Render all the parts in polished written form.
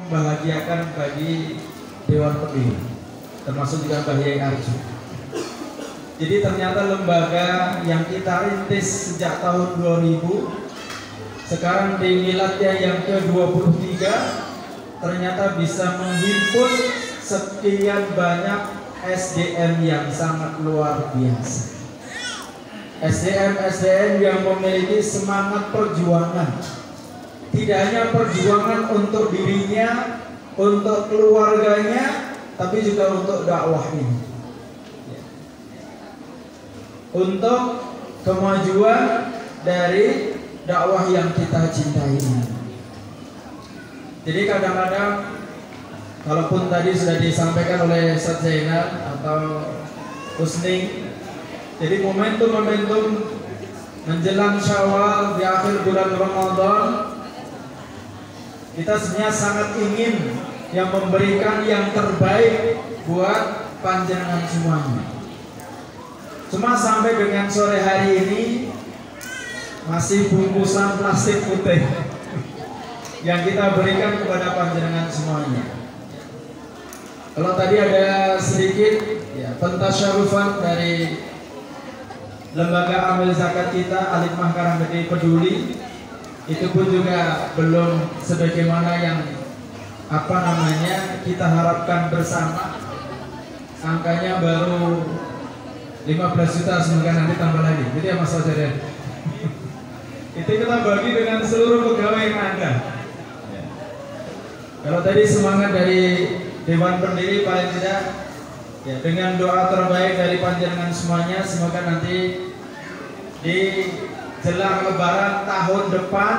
membahagiakan bagi Dewan Pendiri, termasuk juga Mbah Yai Arju. Jadi ternyata lembaga yang kita rintis sejak tahun 2000, sekarang di miladnya yang ke-23, ternyata bisa menghimpun sekian banyak SDM yang sangat luar biasa. SDM yang memiliki semangat perjuangan. Tidak hanya perjuangan untuk dirinya, untuk keluarganya, tapi juga untuk dakwah ini. Untuk kemajuan dari dakwah yang kita cintai ini. Jadi kadang-kadang, kalaupun tadi sudah disampaikan oleh Ustaz Zainal atau Husni, jadi momentum-momentum menjelang Syawal di akhir bulan Ramadan, kita sebenarnya sangat ingin yang memberikan yang terbaik buat panjenengan semuanya. Cuma sampai dengan sore hari ini masih bungkusan plastik putih yang kita berikan kepada panjenengan semuanya. Kalau tadi ada sedikit ya, pentasyarufan dari Lembaga Amil Zakat kita, Al-Hikmah Karanggede Peduli, itu pun juga belum sebagaimana yang kita harapkan bersama. Angkanya baru 15 juta, semoga nanti tambah lagi. Jadi ya Mas Fajar ya. Itu kita bagi dengan seluruh pegawai yang ada. Kalau tadi semangat dari Dewan Pendiri paling tidak ya, dengan doa terbaik dari panjenengan semuanya, semoga nanti di jelang Lebaran tahun depan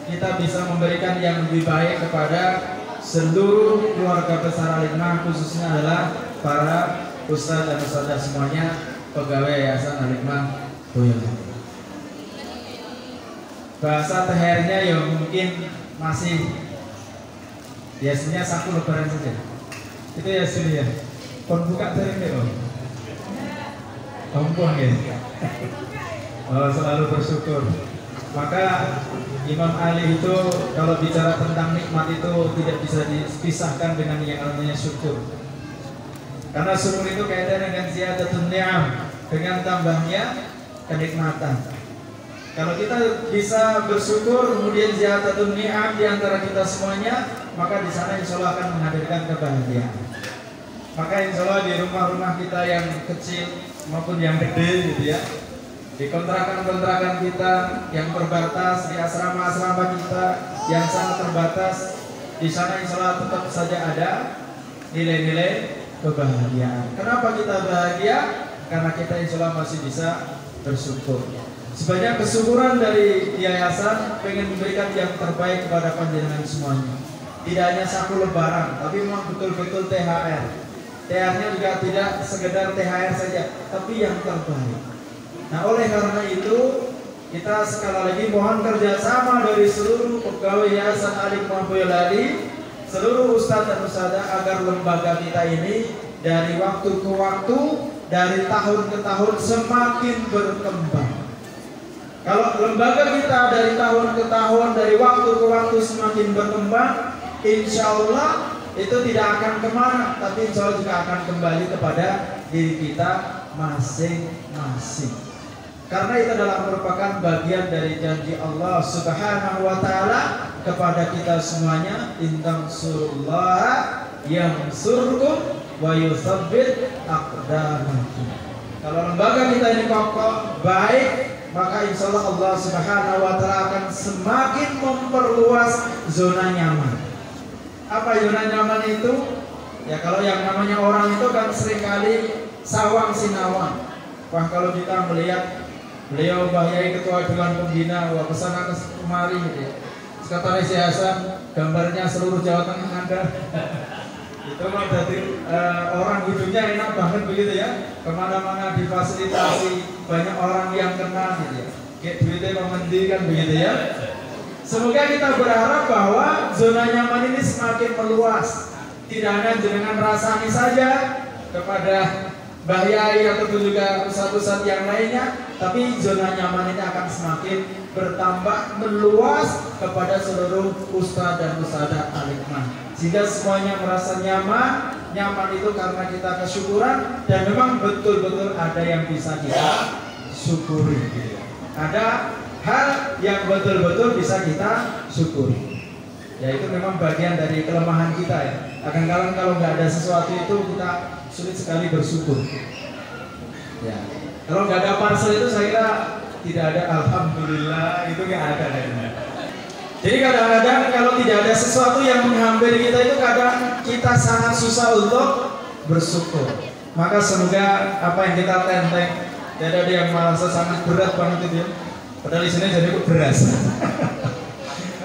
kita bisa memberikan yang lebih baik kepada seluruh keluarga besar Al-Hikmah, khususnya adalah para ustadz dan ustadzah semuanya, pegawai Yayasan Al-Hikmah Boyolali. Bahasa tehernya ya mungkin masih biasanya saku Lebaran saja. Itu ya sudah ya. Pembuka sering deh om. Ampun ya. Oh, selalu bersyukur. Maka Imam Ali itu kalau bicara tentang nikmat itu tidak bisa dipisahkan dengan yang namanya syukur. Karena syukur itu kaitannya dengan ziyadatun ni'am, dengan tambahnya kenikmatan. Kalau kita bisa bersyukur kemudian ziyadatun ni'am di antara kita semuanya, maka di sana insya Allah akan menghadirkan kebahagiaan. Maka insya Allah di rumah-rumah kita yang kecil maupun yang gede gitu ya, di kontrakan-kontrakan kita yang terbatas, di asrama-asrama kita yang sangat terbatas, di sana insya Allah tetap saja ada nilai-nilai kebahagiaan. Kenapa kita bahagia? Karena kita insya Allah masih bisa bersyukur. Sebanyak kesyukuran dari yayasan pengen memberikan yang terbaik kepada panjenengan semuanya. Tidak hanya saku Lebaran, tapi memang betul-betul THR. THR-nya juga tidak sekedar THR saja, tapi yang terbaik. Nah, oleh karena itu kita sekali lagi mohon kerjasama dari seluruh pegawai Yayasan Al-Hikmah Boyolali, seluruh ustadz dan ustadzah, agar lembaga kita ini dari waktu ke waktu, dari tahun ke tahun semakin berkembang. Kalau lembaga kita dari tahun ke tahun, dari waktu ke waktu semakin berkembang, insya Allah itu tidak akan kemana, tapi insya Allah juga akan kembali kepada diri kita masing-masing. Karena itu adalah merupakan bagian dari janji Allah Subhanahu wa Ta'ala kepada kita semuanya, intang surullah yang surkum wa yuthabbit aqdamakum. Kalau lembaga kita ini kokoh, baik, maka insya Allah Allah Subhanahu wa Ta'ala akan semakin memperluas zona nyaman. Apa zona nyaman itu? Ya kalau yang namanya orang itu kan seringkali sawang sinawang. Wah, kalau kita melihat beliau Mbah Yai Ketua Dewan Pembina, wah kesana kemari gitu ya. Sekretaris Yayasan, gambarnya seluruh Jawa Tengah ada. Itu mah berarti orang hidupnya enak banget begitu ya. Kemana-mana difasilitasi, banyak orang yang kenal gitu ya. Kayak duitnya memendi kan begitu ya. Semoga kita berharap bahwa zona nyaman ini semakin meluas. Tidak hanya dengan rasani saja kepada Mbah Yai ataupun juga ustadz-ustadz yang lainnya, tapi zona nyaman ini akan semakin bertambah meluas kepada seluruh ustadz dan ustadzah Al-Hikmah. sehingga semuanya merasa nyaman. Nyaman itu karena kita kesyukuran, dan memang betul-betul ada yang bisa kita syukuri. Ada hal yang betul-betul bisa kita syukuri. Ya, itu memang bagian dari kelemahan kita ya. Kadang-kadang kalau nggak ada sesuatu itu kita sulit sekali bersyukur. Ya, kalau nggak ada parcel itu saya kira tidak ada alhamdulillah, itu nggak ada kayaknya. Jadi kadang-kadang kalau tidak ada sesuatu yang menghampiri kita itu kadang kita sangat susah untuk bersyukur. Maka semoga apa yang kita tenteng, tidak ada yang merasa sangat berat banget itu ya. Padahal isinya jadi kok beras.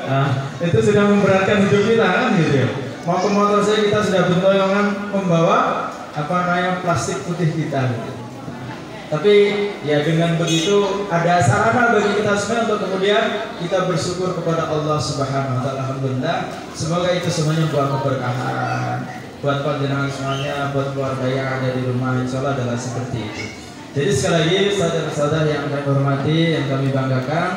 Nah, itu sudah memberatkan hidup kita kan gitu ya. Mau ke motor saya kita sudah bentoyongan membawa apa namanya plastik putih kita gitu. Tapi ya dengan begitu ada sarana bagi kita semua untuk kemudian kita bersyukur kepada Allah Subhanahu wa taala. Alhamdulillah, semoga itu semuanya buat keberkahan buat panjenengan semuanya, buat keluarga yang ada di rumah, insyaallah adalah seperti itu. Jadi sekali lagi saudara-saudara yang kami hormati, yang kami banggakan,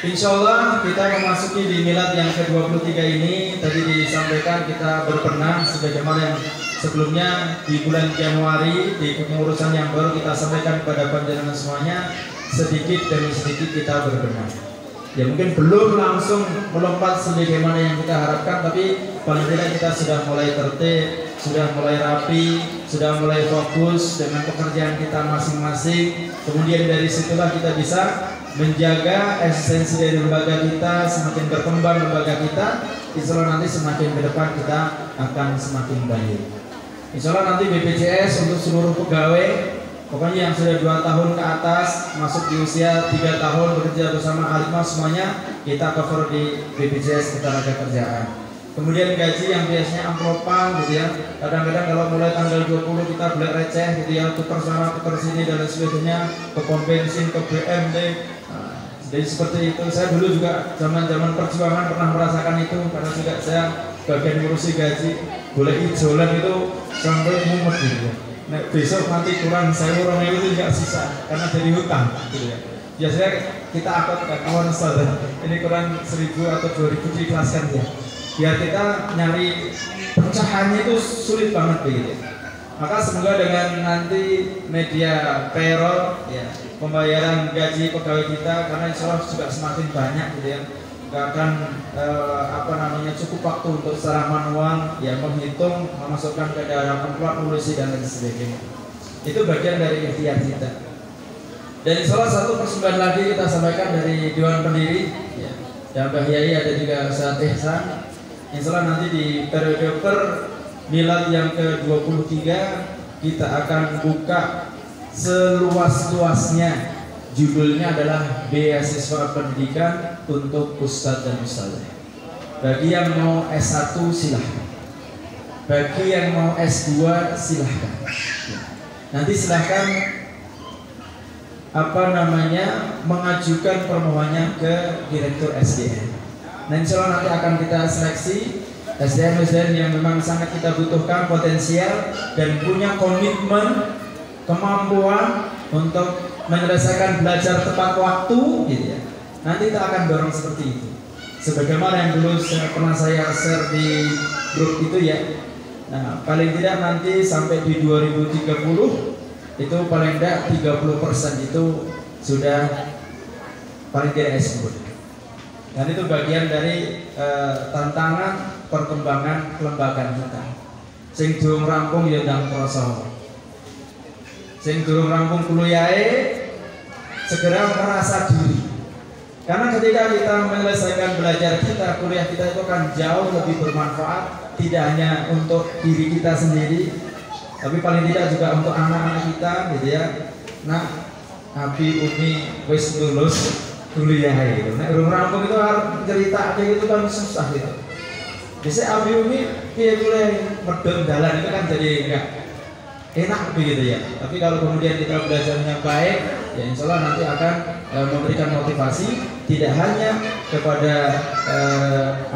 insyaallah kita memasuki di milad yang ke-23 ini. Tadi disampaikan kita berbenah sebagaimana yang sebelumnya di bulan Januari di kepengurusan yang baru kita sampaikan kepada panjenengan semuanya, sedikit demi sedikit kita berbenah. Ya mungkin belum langsung melompat sebagaimana yang kita harapkan, tapi paling tidak kita sudah mulai tertib, sudah mulai rapi, sudah mulai fokus dengan pekerjaan kita masing-masing. Kemudian dari situlah kita bisa menjaga esensi dari lembaga kita, semakin berkembang lembaga kita, insya Allah nanti semakin ke depan kita akan semakin baik. Insya Allah nanti BPJS untuk seluruh pegawai, pokoknya yang sudah 2 tahun ke atas, masuk di usia 3 tahun bekerja bersama Alimah, semuanya kita cover di BPJS Ketenagakerjaan. Kemudian gaji yang biasanya amplopan gitu ya, kadang-kadang kalau mulai tanggal 20 kita beli receh gitu ya, tukar sana tukar sini dan sebagainya, ke pom bensin, ke BMD. Jadi seperti itu. Saya dulu juga zaman-zaman perjuangan pernah merasakan itu, karena juga saya bagian ngurusi gaji, boleh ijolan itu sampai mumet gitu ya. Nah, besok nanti kurang saya orang itu juga sisa karena jadi hutang gitu ya. Biasanya kita akad ke kawan saudara, ini kurang 1000 atau 2000 diikhlaskan ya. Biar kita nyari pecahannya itu sulit banget begitu. Maka semoga dengan nanti media payroll ya, pembayaran gaji pegawai kita, karena insya Allah juga semakin banyak gitu ya, nggak akan cukup waktu untuk secara manual ya menghitung, memasukkan ke dalam amplop, nulis dan lain sebagainya. Itu bagian dari ikhtiar kita. Dan salah satu persembahan lagi kita sampaikan dari Dewan Pendiri ya, dan Mbah Yai, ada juga Ustaz Ihsan. Insya Allah nanti di periode per milad yang ke-23 kita akan buka seluas-luasnya. Judulnya adalah beasiswa pendidikan untuk Ustadz dan Ustadzah. Bagi yang mau S1 silahkan, bagi yang mau S2 silahkan. Nanti silahkan mengajukan permohonannya ke Direktur SDM. Nah, insya Allah nanti akan kita seleksi SDM-SDM yang memang sangat kita butuhkan, potensial dan punya komitmen, kemampuan untuk menyelesaikan belajar tepat waktu gitu ya. Nanti kita akan dorong seperti itu. Sebagaimana yang dulu pernah saya share di grup itu ya. Nah, paling tidak nanti sampai di 2030 itu paling tidak 30% itu sudah paling tidak S1. Dan itu bagian dari tantangan perkembangan kelembagaan kita. Sing durung rampung ya ndang krasa. Sing durung rampung kuliahe segera merasa diri. Karena ketika kita menyelesaikan belajar kita, kuliah kita itu akan jauh lebih bermanfaat, tidak hanya untuk diri kita sendiri, tapi paling tidak juga untuk anak-anak kita gitu ya. Nah, Abi Umi wis lulus kuliah gitu. Nah, urung rampung itu harus cerita aja gitu kan susah gitu. Biasanya Abi Umi piye kuliah medhon dalan itu kan jadi enggak enak begitu ya. Tapi kalau kemudian kita belajarnya baik, ya insya Allah nanti akan memberikan motivasi tidak hanya kepada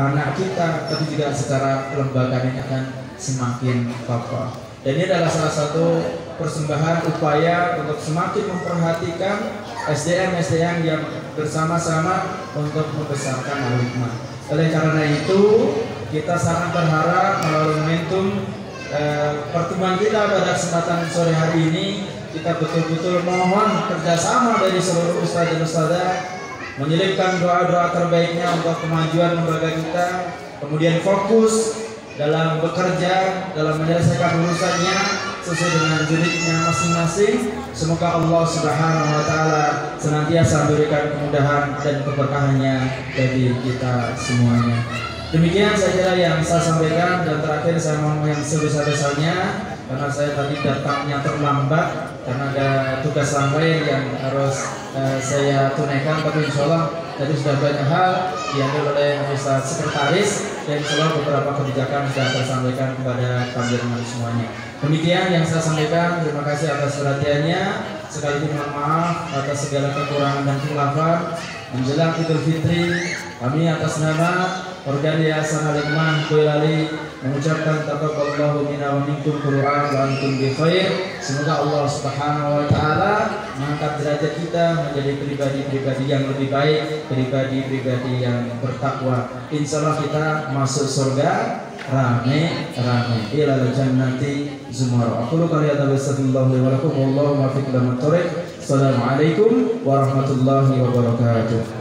anak kita, tapi juga secara kelembagaan ini akan semakin kokoh. Dan ini adalah salah satu persembahan upaya untuk semakin memperhatikan SDM-SDM yang bersama-sama untuk membesarkan Al-Hikmah. Oleh karena itu, kita sangat berharap melalui momentum pertemuan kita pada kesempatan sore hari ini, kita betul-betul mohon kerjasama dari seluruh ustadz dan ustadzah, menyelipkan doa-doa terbaiknya untuk kemajuan lembaga kita, kemudian fokus dalam bekerja, dalam menyelesaikan urusannya sesuai dengan unitnya masing-masing. Semoga Allah Subhanahu wa Ta'ala senantiasa memberikan kemudahan dan keberkahannya bagi kita semuanya. Demikian saya kira yang saya sampaikan, dan terakhir saya mohon yang sebesar-besarnya karena saya tadi datangnya terlambat karena ada tugas lain yang harus saya tunaikan, tapi insya Allah tadi sudah banyak hal diambil oleh Ustaz Sekretaris dan insya Allah beberapa kebijakan sudah tersampaikan kepada kalian semuanya. Demikian yang saya sampaikan, terima kasih atas perhatiannya, sekaligus mohon maaf atas segala kekurangan dan khilafan. Menjelang Idul Fitri, kami atas nama Organ Yayasan Al-Hikmah Boyolali mengucapkan taqabbalallahu minna wa minkum Qur'an wa antum bi khair. Semoga Allah Subhanahu wa Ta'ala mengangkat derajat kita menjadi pribadi-pribadi yang lebih baik, pribadi-pribadi yang bertakwa. Insyaallah kita masuk surga rame-rame ilal jannati zumara. Aku qali hadza wasallallahu wa lakum wallahu muwaffiq lil muttaqin. Assalamualaikum warahmatullahi wabarakatuh.